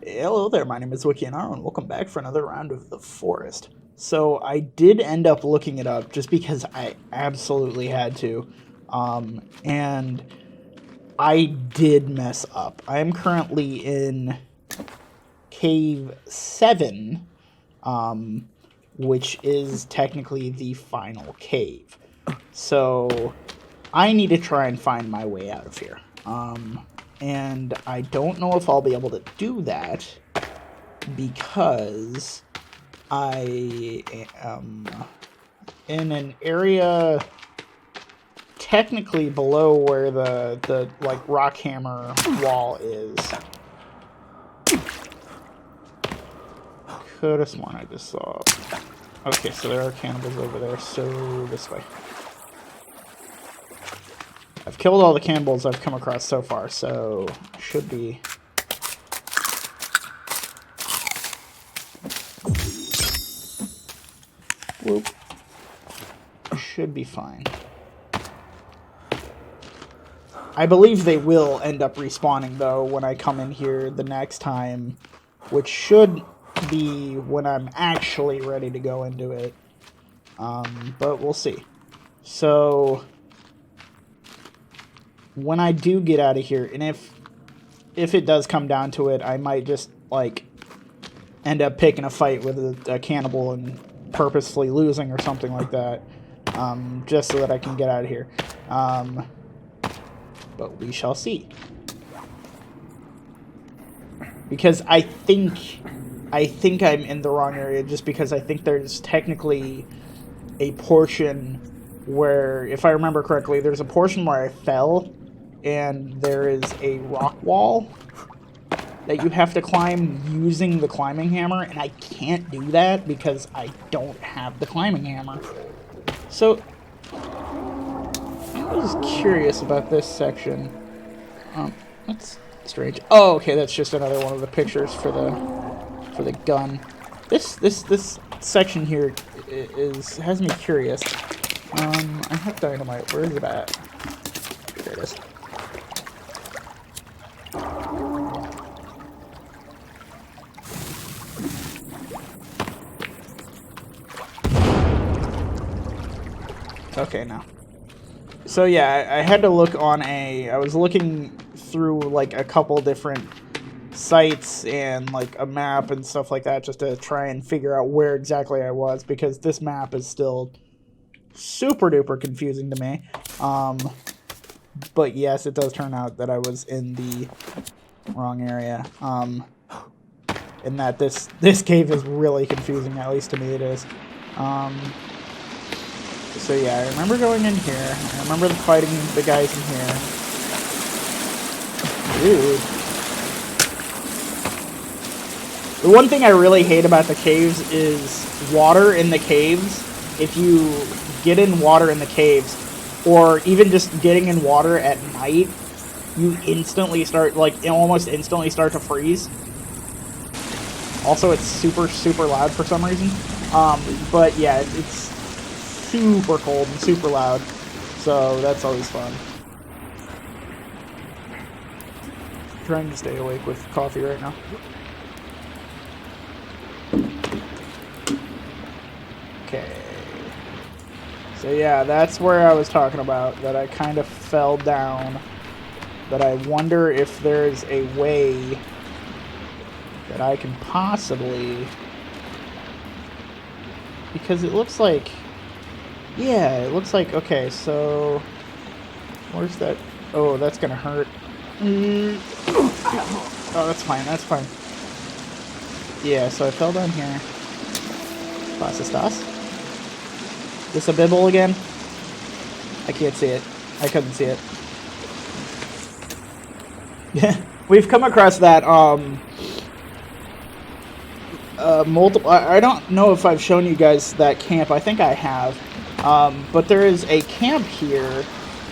Hello there, my name is WikiNaro, and welcome back for another round of The Forest. So I did end up looking it up just because I absolutely had to, and I did mess up. I am currently in Cave 7, which is technically the final cave. So I need to try and find my way out of here. And I don't know if I'll be able to do that because I am in an area technically below where the like rock hammer wall is. Could have sworn I just saw. Okay, so there are cannibals over there, so this way. I've killed all the cannibals I've come across so far, so should be. Whoop. Should be fine. I believe they will end up respawning, though, when I come in here the next time, which should be when I'm actually ready to go into it. But we'll see. So when I do get out of here, and if it does come down to it, I might just, like, end up picking a fight with a cannibal and purposefully losing or something like that, just so that I can get out of here. But we shall see. Because I think I'm in the wrong area, just because I think there's technically a portion where, if I remember correctly, there's a portion where I fell, and there is a rock wall that you have to climb using the climbing hammer, and I can't do that because I don't have the climbing hammer. So I was curious about this section. That's strange. Oh, okay, that's just another one of the pictures for the gun. This section here has me curious. I have dynamite. Where is it at? There it is. Okay, now. So yeah, I had to look on I was looking through like a couple different sites and like a map and stuff like that just to try and figure out where exactly I was, because this map is still super duper confusing to me. But yes, it does turn out that I was in the wrong area. And that this cave is really confusing, at least to me it is. So yeah, I remember going in here. I remember fighting the guys in here. Dude. The one thing I really hate about the caves is water in the caves. If you get in water in the caves, or even just getting in water at night, you instantly start, like, almost instantly start to freeze. Also, it's super, super loud for some reason. But yeah, it's super cold and super loud, so that's always fun. Trying to stay awake with coffee right now. Okay. So yeah, that's where I was talking about, that I kind of fell down. But I wonder if there's a way that I can possibly... Because it looks like... Yeah, it looks like... Okay, so... Where's that? Oh, that's gonna hurt. Oh, that's fine, that's fine. Yeah, so I fell down here. Was ist das? This a bibble again? I can't see it. I couldn't see it. Yeah, we've come across that, multiple... I don't know if I've shown you guys that camp. I think I have. But there is a camp here,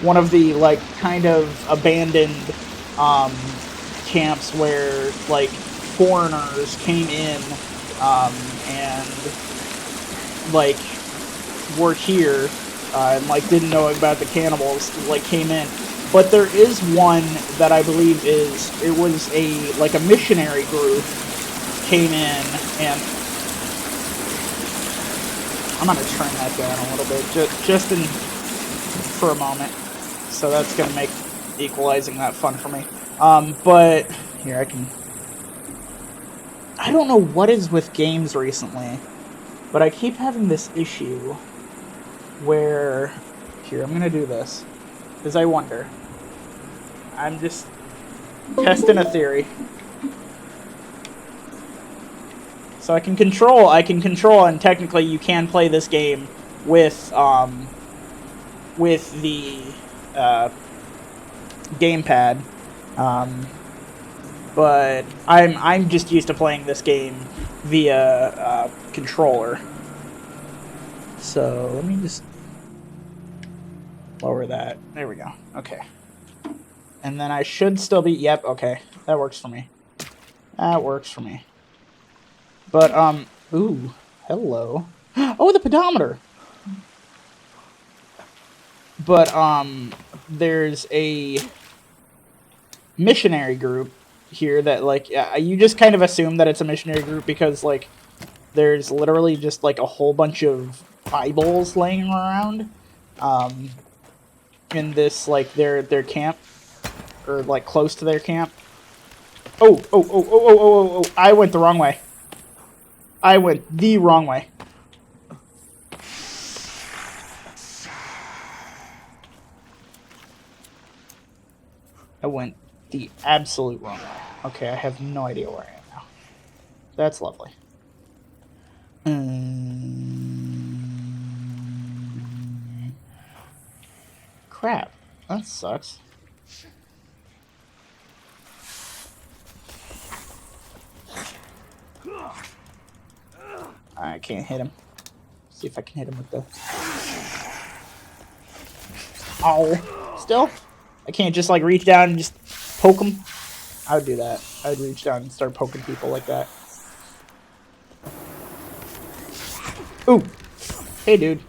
one of the, like, kind of abandoned, camps where, like, foreigners came in, and, like, were here, and, like, didn't know about the cannibals, like, came in, But there is one that I believe it was a missionary group came in, and I'm gonna turn that down a little bit just for a moment. So that's gonna make equalizing that fun for me. But here I don't know what is with games recently, but I keep having this issue where here I'm gonna do this because I wonder. I'm just testing a theory. So I can control, and technically you can play this game with the gamepad, but I'm just used to playing this game via controller. So let me just lower that. There we go. Okay, and then I should still be. Yep. Okay, that works for me. That works for me. But ooh, hello. Oh, the pedometer. But there's a missionary group here that like you just kind of assume that it's a missionary group because like there's literally just like a whole bunch of Bibles laying around in this like their camp or like close to their camp. Oh, I went the wrong way. I went the wrong way. I went the absolute wrong way. Okay, I have no idea where I am now. That's lovely. Crap. That sucks. I can't hit him. See if I can hit him with the... Ow. Still? I can't just like reach down and just poke him? I would do that. I would reach down and start poking people like that. Ooh. Hey, dude.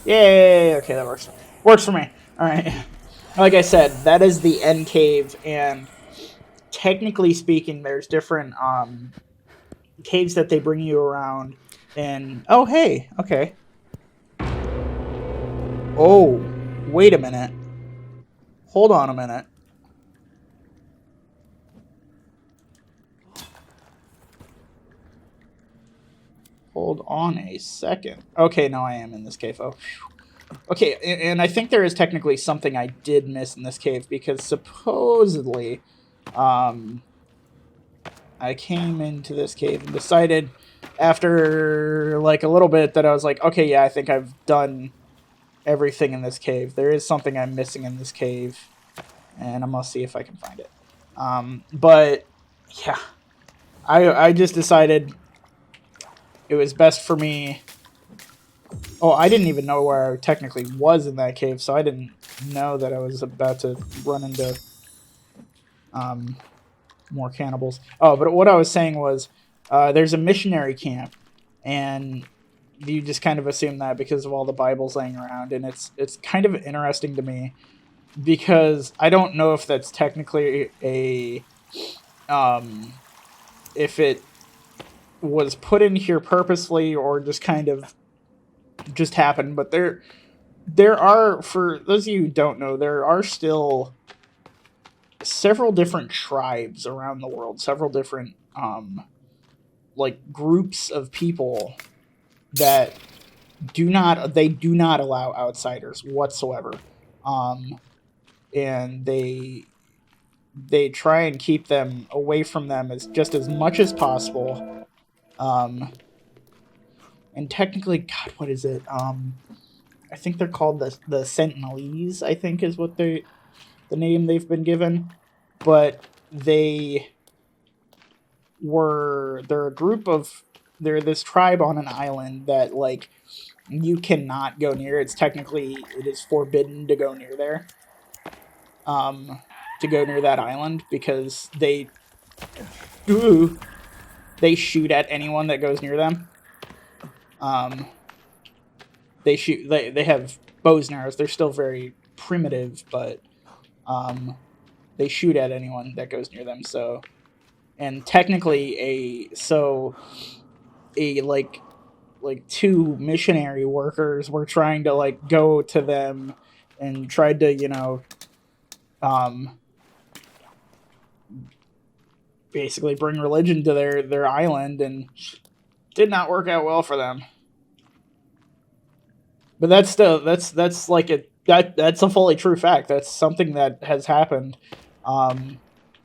Yay! Okay, that works. Works for me. Alright. Like I said, that is the end cave, and technically speaking, there's different caves that they bring you around. And oh, hey, okay. Oh, wait a minute. Hold on a minute. Hold on a second. Okay, no, I am in this cave. Oh, okay, and I think there is technically something I did miss in this cave because supposedly, I came into this cave and decided after like a little bit that I was like, okay, yeah, I think I've done everything in this cave. There is something I'm missing in this cave, and I'm gonna see if I can find it. But yeah, I just decided it was best for me. Oh, I didn't even know where I technically was in that cave, so I didn't know that I was about to run into more cannibals. Oh, but what I was saying was there's a missionary camp, and you just kind of assume that because of all the Bibles laying around, and it's kind of interesting to me because I don't know if that's technically a if it was put in here purposely or just kind of just happened, but there are, for those of you who don't know, there are still several different tribes around the world, several different like groups of people that do not allow outsiders whatsoever, and they try and keep them away from them as much as possible. And technically, God, what is it? I think they're called the sentinelese, I think is what the name they've been given. But they're a group of, they're this tribe on an island that like you cannot go near. It is forbidden to go near there. To go near that island because they ooh, they shoot at anyone that goes near them. They shoot. They have bows and arrows. They're still very primitive, but they shoot at anyone that goes near them. So, and technically, like two missionary workers were trying to like go to them and tried to basically bring religion to their island, and did not work out well for them. But that's a fully true fact. That's something that has happened.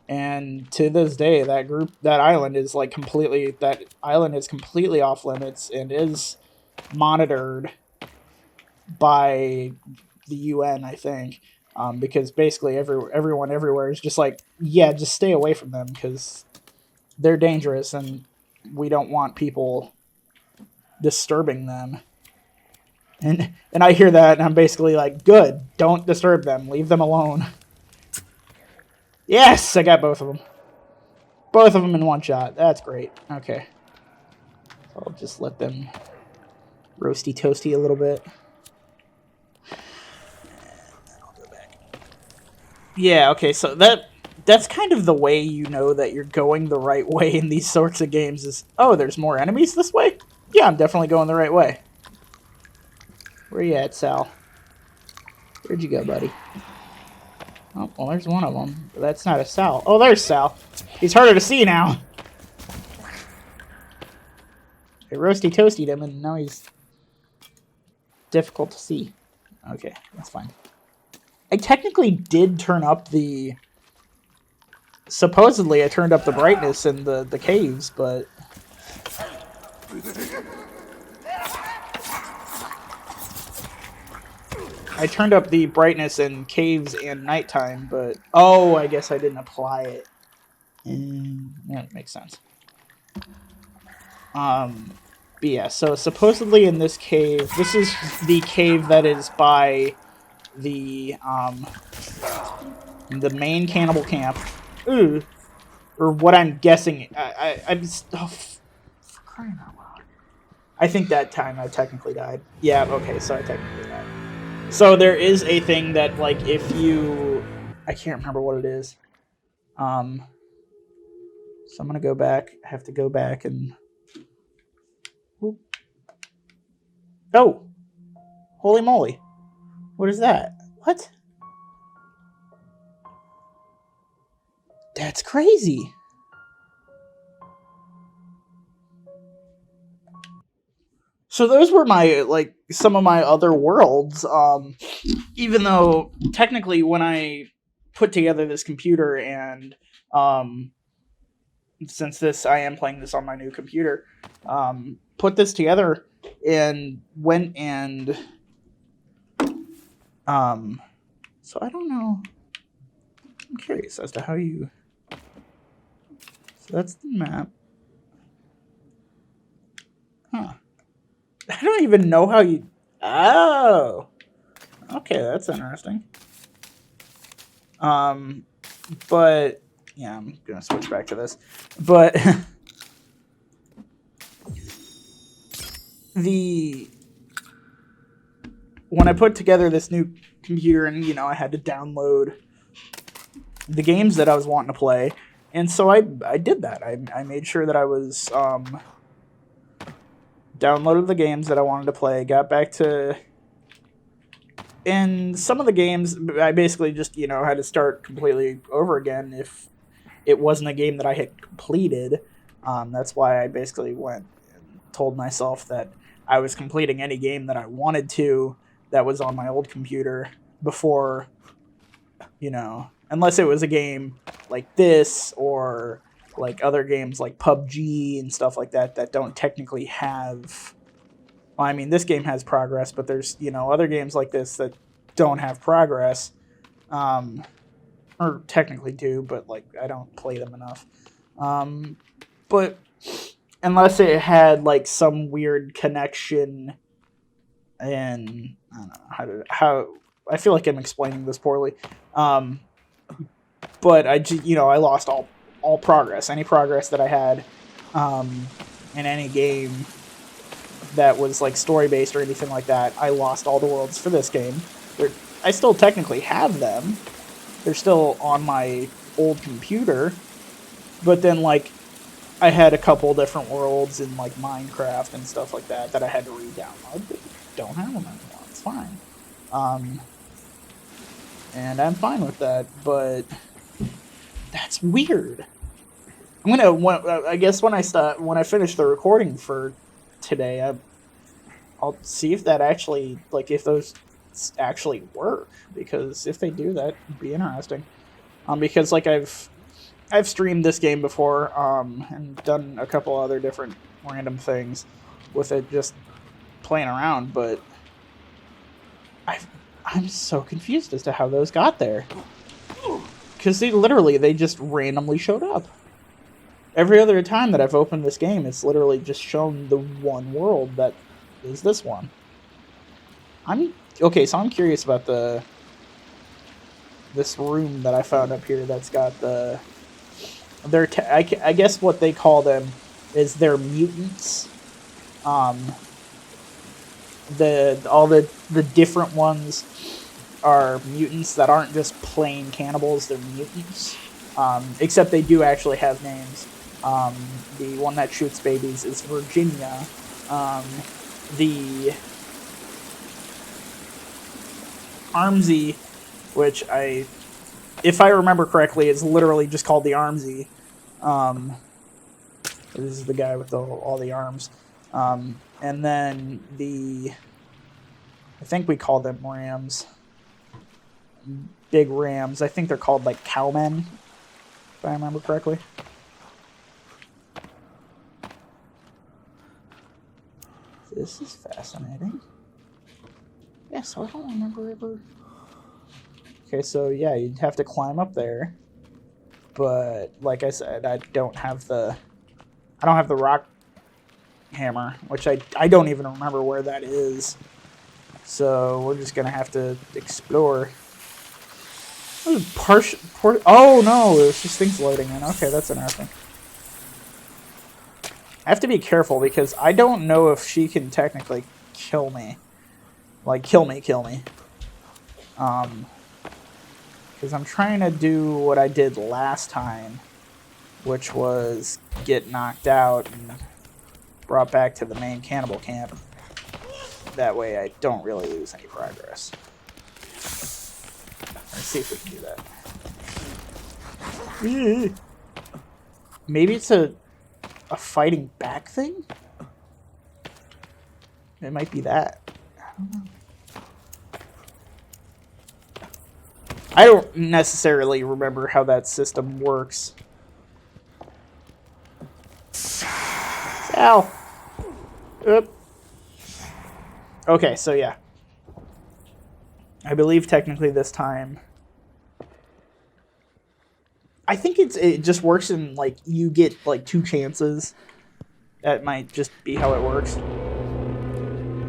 And to this day, that island is completely off limits and is monitored by the UN, I think, because basically everyone everywhere is just like, yeah, just stay away from them because they're dangerous and we don't want people disturbing them. And I hear that and I'm basically like, good, don't disturb them, leave them alone. Yes, I got both of them. Both of them in one shot. That's great. Okay. So I'll just let them roasty toasty a little bit. And then I'll go back. Yeah, okay, so that's kind of the way you know that you're going the right way in these sorts of games is, oh, there's more enemies this way? Yeah, I'm definitely going the right way. Where you at, Sal? Where'd you go, buddy? Oh, well, there's one of them. But that's not a Sal. Oh, there's Sal. He's harder to see now. I roasty toasted him, and now he's difficult to see. Okay, that's fine. I technically did turn up the... Supposedly, I turned up the brightness in the caves, but... I turned up the brightness in caves and nighttime, but... Oh, I guess I didn't apply it. Yeah, that makes sense. But yeah, so supposedly in this cave... This is the cave that is by the main cannibal camp. Ooh. Or what I'm guessing... I'm... Oh, for crying out loud. I think that time I technically died. Yeah, okay, so I technically died. So there is a thing that, like, if you... I can't remember what it is. So I'm going to go back. I have to go back and... Ooh. Oh! Holy moly. What is that? What? That's crazy. So those were my, like, some of my other worlds. Even though technically when I put together this computer and since I am playing this on my new computer, put this together and went and so I don't know. I'm curious as to how you... So that's the map. Huh. I don't even know how you... Oh! Okay, that's interesting. But... Yeah, I'm gonna switch back to this. But... When I put together this new computer and, you know, I had to download the games that I was wanting to play. And so I did that. I made sure that I was... downloaded the games that I wanted to play, got back to... And some of the games, I basically just, you know, had to start completely over again if it wasn't a game that I had completed. That's why I basically went and told myself that I was completing any game that I wanted to that was on my old computer before, you know, unless it was a game like this or... like other games like PUBG and stuff like that that don't technically have... Well, I mean, this game has progress, but there's, you know, other games like this that don't have progress. Or technically do, but, like, I don't play them enough. But unless it had, like, some weird connection and... I don't know how I feel like I'm explaining this poorly. But I lost all progress. Any progress that I had in any game that was like story based or anything like that. I lost all the worlds for this game. I still technically have them. They're still on my old computer, but then like I had a couple different worlds in like Minecraft and stuff like that that I had to re-download. But don't have them anymore. It's fine, and I'm fine with that. But that's weird. I guess when I finish the recording for today, I'll see if that actually, like, if those actually work, because if they do, that'd be interesting. Because like I've streamed this game before, and done a couple other different random things with it, just playing around, but I'm so confused as to how those got there, because they just randomly showed up. Every other time that I've opened this game, it's literally just shown the one world that is this one. Okay, so I'm curious about this room that I found up here that's got I guess what they call them is they're mutants. All the different ones are mutants that aren't just plain cannibals. They're mutants, except they do actually have names. The one that shoots babies is Virginia. The Armsy, which if I remember correctly, is literally just called the Armsy. This is the guy with all the arms. And then I think we call them rams. Big rams. I think they're called like cowmen, if I remember correctly. This is fascinating. Yeah, so I don't remember ever... Okay, so yeah, you'd have to climb up there. But like I said, I don't have the rock hammer, which I don't even remember where that is. So we're just gonna have to explore. Oh no, it's just things loading in. Okay, that's interesting. I have to be careful because I don't know if she can technically kill me. Like, kill me. Because I'm trying to do what I did last time, which was get knocked out and brought back to the main cannibal camp. That way I don't really lose any progress. Let's see if we can do that. Maybe it's a fighting back thing? It might be that. I don't know. I don't necessarily remember how that system works. Ow! Oop. Okay, so yeah. I believe technically this time... I think it just works in, like, you get, like, 2 chances. That might just be how it works.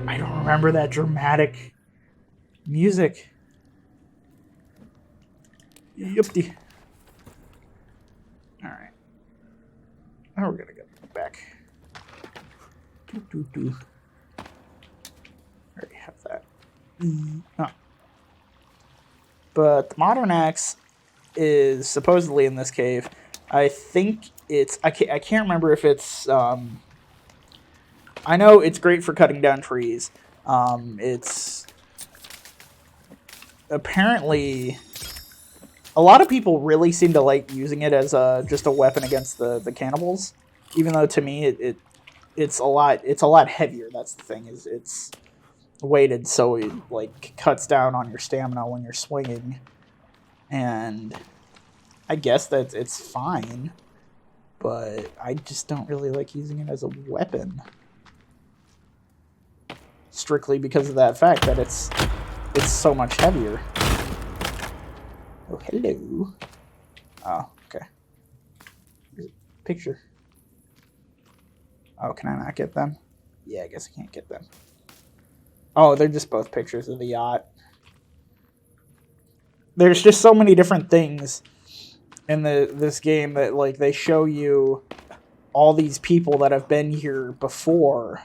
I don't remember that dramatic music. Yupty. Alright. Now we're gonna get back. I already have that. Oh. But the modern axe is supposedly in this cave. I think it's... I can't remember if it's... I know it's great for cutting down trees. It's... Apparently... A lot of people really seem to like using it as just a weapon against the cannibals, even though to me it's a lot heavier. That's the thing, is it's weighted, so it like cuts down on your stamina when you're swinging, and I guess that it's fine, but I just don't really like using it as a weapon, strictly because of that fact that it's so much heavier. Oh, hello. Oh, okay. Here's a picture. Oh, can I not get them? Yeah, I guess I can't get them. Oh, they're just both pictures of the yacht. There's just so many different things in this game that, like, they show you all these people that have been here before.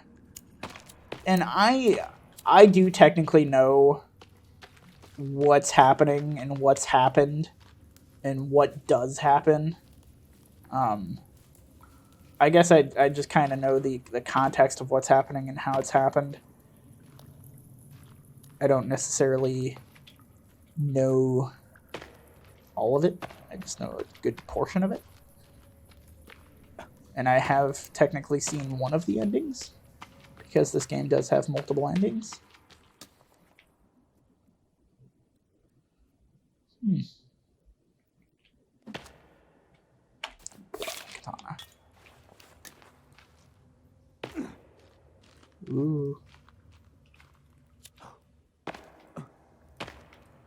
And I do technically know what's happening and what's happened and what does happen. I guess I just kind of know the context of what's happening and how it's happened. I don't necessarily know all of it. I just know a good portion of it. And I have technically seen one of the endings, because this game does have multiple endings. Katana. Ooh.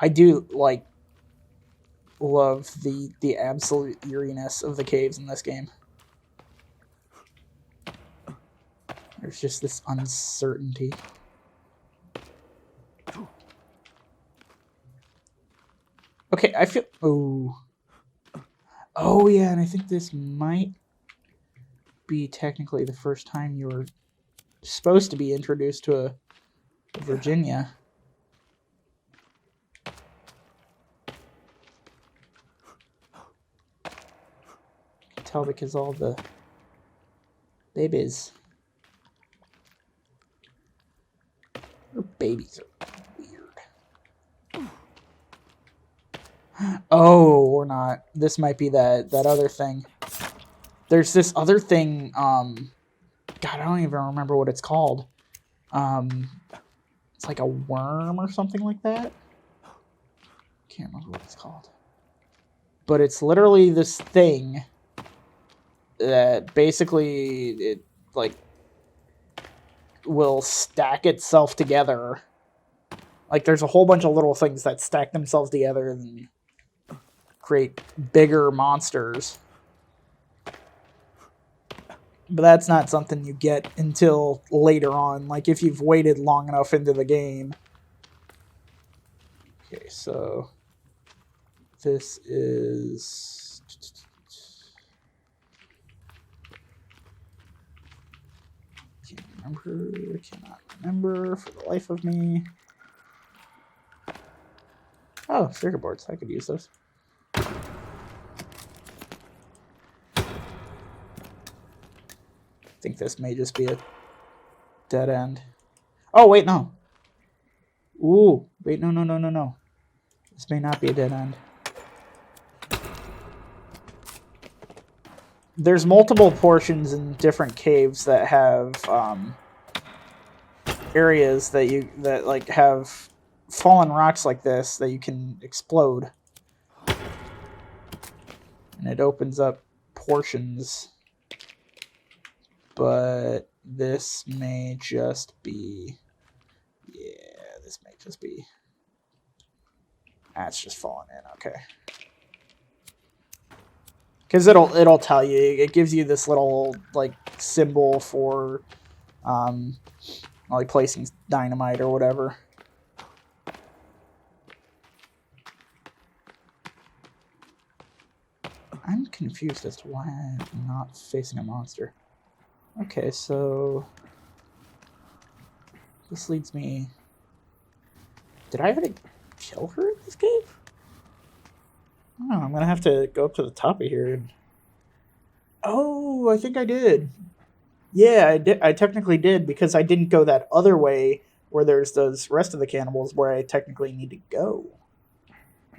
I do love the absolute eeriness of the caves in this game. There's just this uncertainty. Okay, I feel... Oh, yeah, and I think this might be technically the first time you were supposed to be introduced to a Virginia. I can tell because all the babies... Her babies are weird. Oh, or not. This might be that other thing. There's this other thing, God, I don't even remember what it's called. It's like a worm or something like that. Can't remember what it's called. But it's literally this thing that basically it will stack itself together. Like there's a whole bunch of little things that stack themselves together and create bigger monsters. But that's not something you get until later on, like if you've waited long enough into the game. Okay, so this is... Cannot remember for the life of me. Oh, circuit boards. I could use those. I think this may just be a dead end. Oh, wait, no. Ooh, wait, no. This may not be a dead end. There's multiple portions in different caves that have areas that have fallen rocks like this that you can explode, and it opens up portions. But this may just be... Yeah, this may just be... It's just falling in. Okay. Because it'll tell you. It gives you this little symbol for placing dynamite or whatever. I'm confused as to why I'm not facing a monster. Okay, so this leads me... Did I already kill her in this cave? Oh, I'm gonna have to go up to the top of here. Oh, I think I did. Yeah, I did. I technically did, because I didn't go that other way where there's those rest of the cannibals where I technically need to go.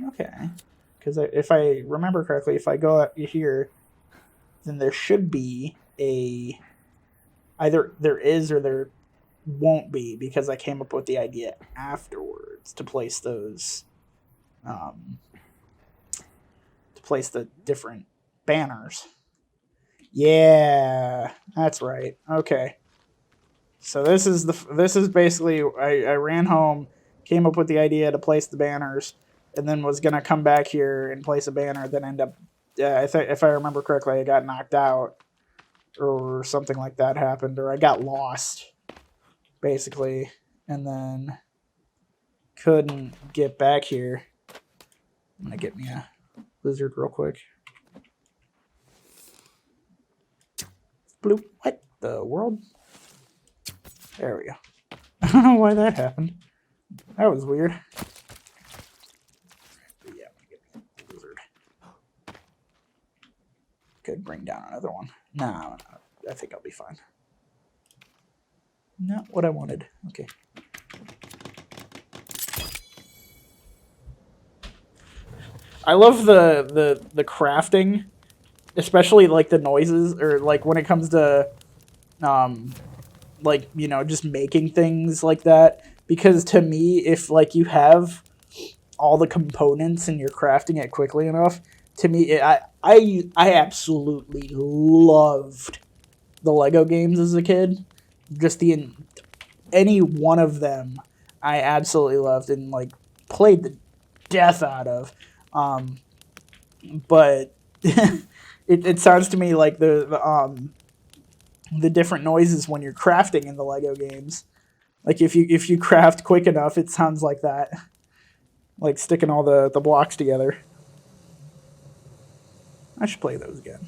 Okay. Because if I remember correctly, if I go out here, then there should be a... Either there is or there won't be, because I came up with the idea afterwards to place those... to place the different banners. Yeah, that's right. Okay. So this is basically... I ran home, came up with the idea to place the banners, and then was gonna come back here and place a banner. Then end up, if I remember correctly, I got knocked out, or something like that happened, or I got lost, basically, and then couldn't get back here. I'm gonna get me a lizard real quick. bloop. What the world? There we go. I don't know why that happened. That was weird. But yeah, I'm gonna get the lizard. Could bring down another one. No, I think I'll be fine. Not what I wanted. Okay. I love the crafting, especially like the noises, or like when it comes to like, you know, just making things like that, because to me, if like you have all the components and you're crafting it quickly enough, to me, I absolutely loved the Lego games as a kid. Just any one of them I absolutely loved and like played the death out of. But it sounds to me like the different noises when you're crafting in the Lego games. Like if you craft quick enough, it sounds like that. Like sticking all the blocks together. I should play those again.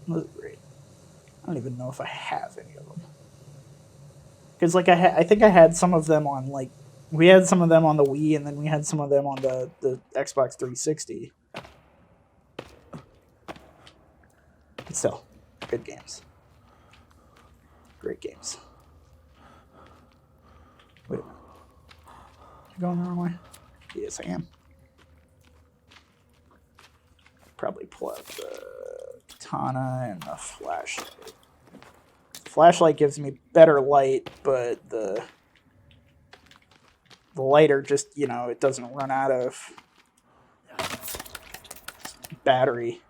Those are great. I don't even know if I have any of them. Because like I think I had some of them on, like, we had some of them on the Wii, and then we had some of them on the Xbox 360. But still, good games. Great games. Wait a minute. Am I going the wrong way? Yes, I am. Probably pull out the katana and the flashlight. Flashlight gives me better light, but the lighter just, you know, it doesn't run out of battery.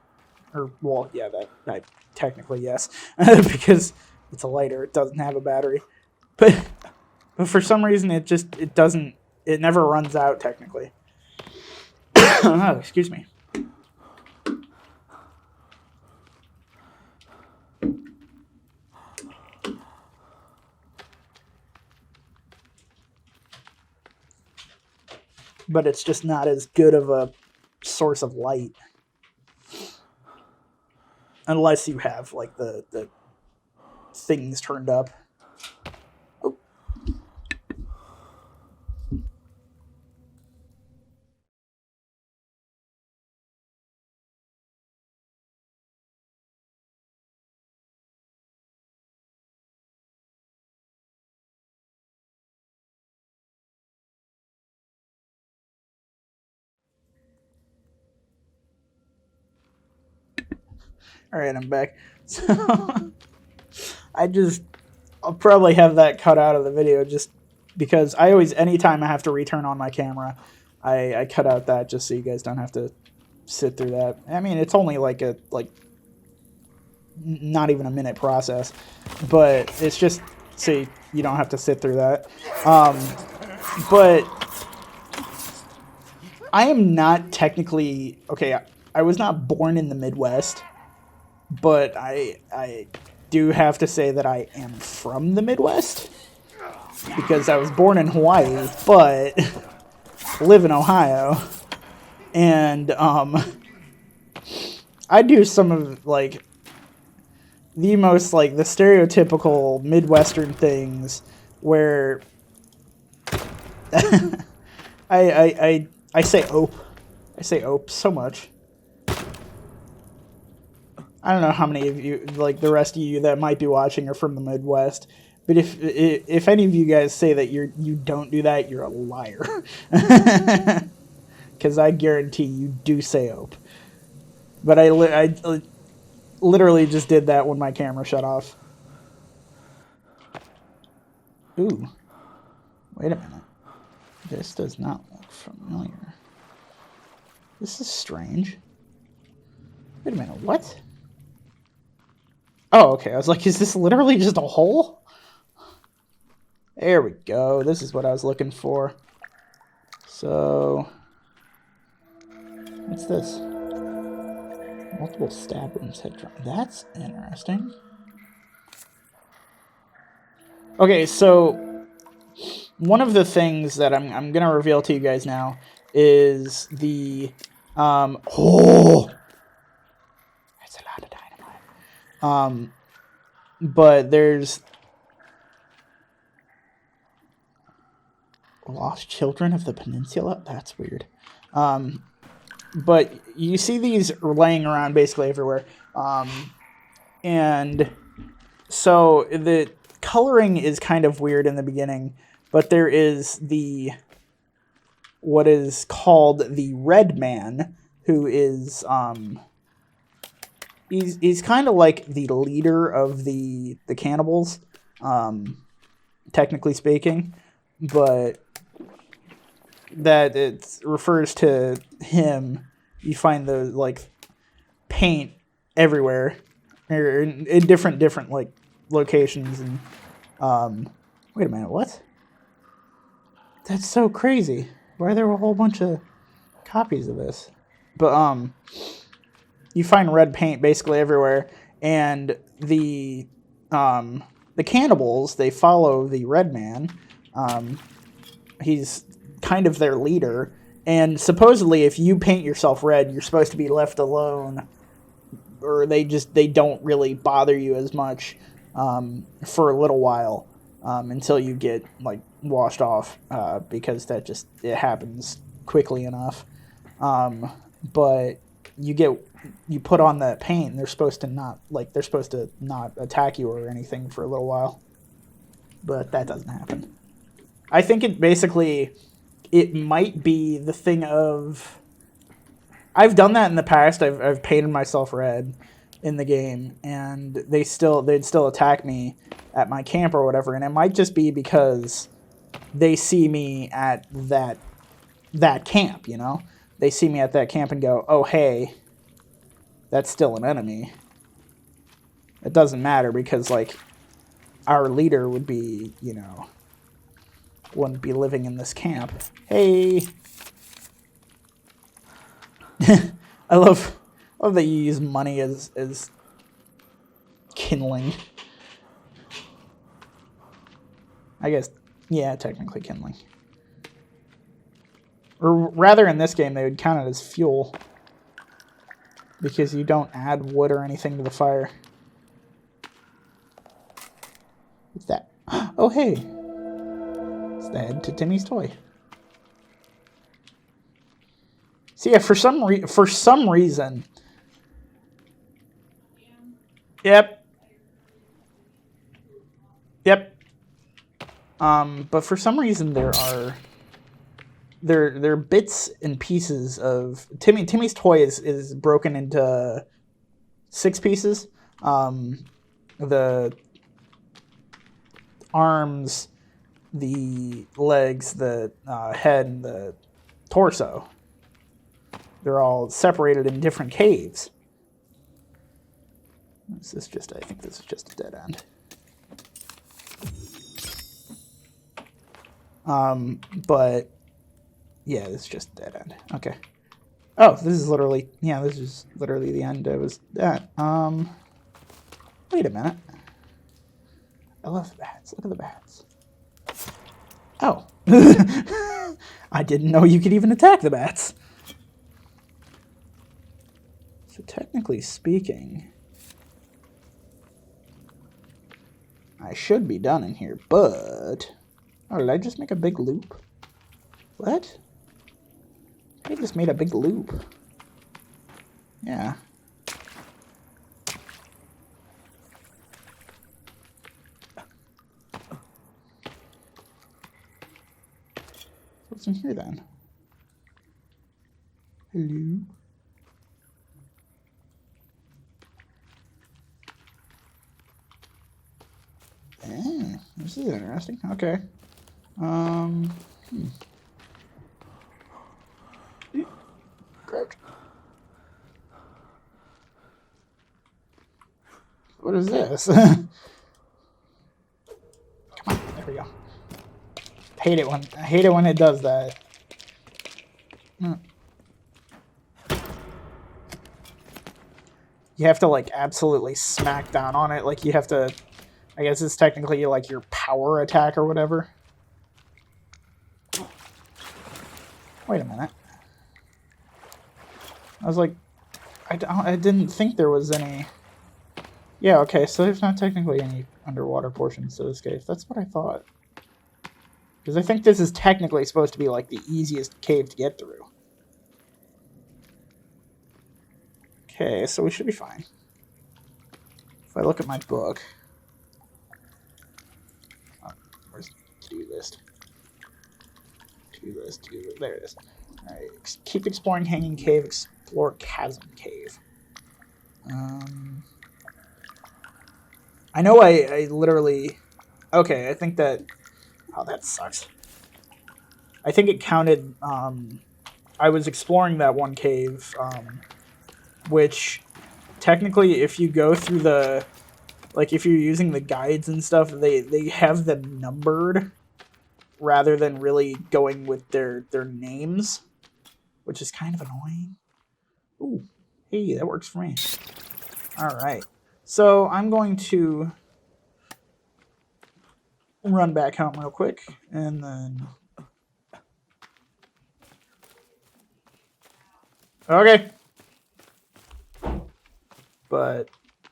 Or, well, yeah, that technically, yes. Because it's a lighter, it doesn't have a battery. But for some reason, it never runs out, technically. Oh, excuse me. But it's just not as good of a source of light. Unless you have, like, the things turned up. Oh. Alright, I'm back. So, I'll probably have that cut out of the video just because anytime I have to return on my camera, I cut out that just so you guys don't have to sit through that. I mean, it's only like not even a minute process, but it's just so you don't have to sit through that. But I am not technically, okay, I was not born in the Midwest, but I do have to say that I am from the Midwest because I was born in Hawaii, but live in Ohio. And I do some of, like, the most, like, the stereotypical Midwestern things where I say ope. I say ope so much. I don't know how many of you, like the rest of you that might be watching, are from the Midwest. But if any of you guys say that you don't do that, you're a liar. Because I guarantee you do say ope. But I literally just did that when my camera shut off. Ooh. Wait a minute. This does not look familiar. This is strange. Wait a minute, what? Oh, okay. I was like, is this literally just a hole? There we go. This is what I was looking for. So, what's this? Multiple stab wounds, head trauma. That's interesting. Okay, so one of the things that I'm gonna reveal to you guys now is the oh, that's a lot of But there's lost children of the peninsula. That's weird. But you see these laying around basically everywhere. And so the coloring is kind of weird in the beginning, but there is what is called the Red Man, who is he's kind of like the leader of the cannibals, technically speaking, but that it refers to him. You find the like paint everywhere, or in different like locations, and wait a minute, what? That's so crazy. Why are there a whole bunch of copies of this? But you find red paint basically everywhere, and the cannibals, they follow the Red Man. He's kind of their leader, and supposedly if you paint yourself red, you're supposed to be left alone, or they don't really bother you as much for a little while, until you get like washed off, because it happens quickly enough. But you put on that paint, and they're supposed to not attack you or anything for a little while, but that doesn't happen. I think it might be the thing of, I've done that in the past. I've painted myself red in the game, and they'd still attack me at my camp or whatever, and it might just be because they see me at that camp, you know? They see me at that camp and go, oh, hey, that's still an enemy. It doesn't matter because, like, our leader would be, wouldn't be living in this camp. Hey! I love that you use money as kindling. I guess, yeah, technically kindling. Or rather, in this game, they would count it as fuel, because you don't add wood or anything to the fire. What's that? Oh, hey! It's the head to Timmy's toy. So yeah, for some reason... Yep. But for some reason there are bits and pieces of Timmy's toy is broken into 6 pieces. The arms, the legs, the head, and the torso. They're all separated in different caves. I think this is just a dead end. But yeah, it's just a dead end. Okay. Oh, this is literally the end I was at. Wait a minute. I love the bats. Look at the bats. Oh. I didn't know you could even attack the bats. So technically speaking, I should be done in here, but... Oh, did I just make a big loop? What? I just made a big loop. Yeah. What's in here then? Hello? This is interesting. Okay. Crouch. What is this? Come on, there we go. I hate it when it does that. You have to like absolutely smack down on it. Like you have to, I guess it's technically like your power attack or whatever. Wait a minute. I was like, I didn't think there was any... Yeah, okay, so there's not technically any underwater portions to this cave. That's what I thought. Because I think this is technically supposed to be like the easiest cave to get through. Okay, so we should be fine. If I look at my book... where's the to-do list? To-do list, to-do list. There it is. Alright, keep exploring Hanging Cave, explore Chasm Cave. I know I literally... Okay, I think that... Oh, that sucks. I think it counted... I was exploring that one cave, which technically if you go through the... Like, if you're using the guides and stuff, they have them numbered rather than really going with their names, which is kind of annoying. Ooh, hey, that works for me. All right. So I'm going to run back home real quick, and then... Okay. But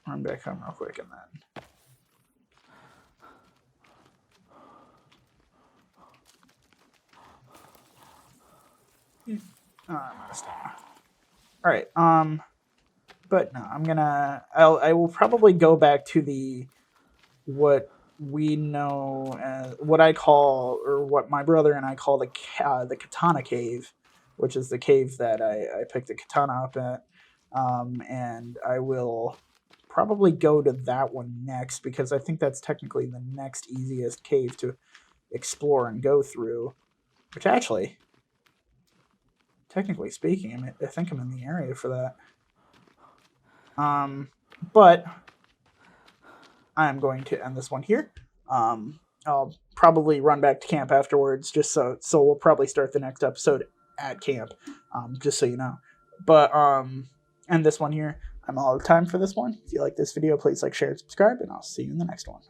run back home real quick, and then... I'm gonna stop. All right. But no, I will probably go back to the what we know as what I call, or what my brother and I call the Katana Cave, which is the cave that I picked the katana up at, and I will probably go to that one next because I think that's technically the next easiest cave to explore and go through. Which actually, technically speaking, I think I'm in the area for that. But I'm going to end this one here. I'll probably run back to camp afterwards, just so we'll probably start the next episode at camp, just so you know. But end this one here. I'm all out of time for this one. If you like this video, please like, share, and subscribe, and I'll see you in the next one.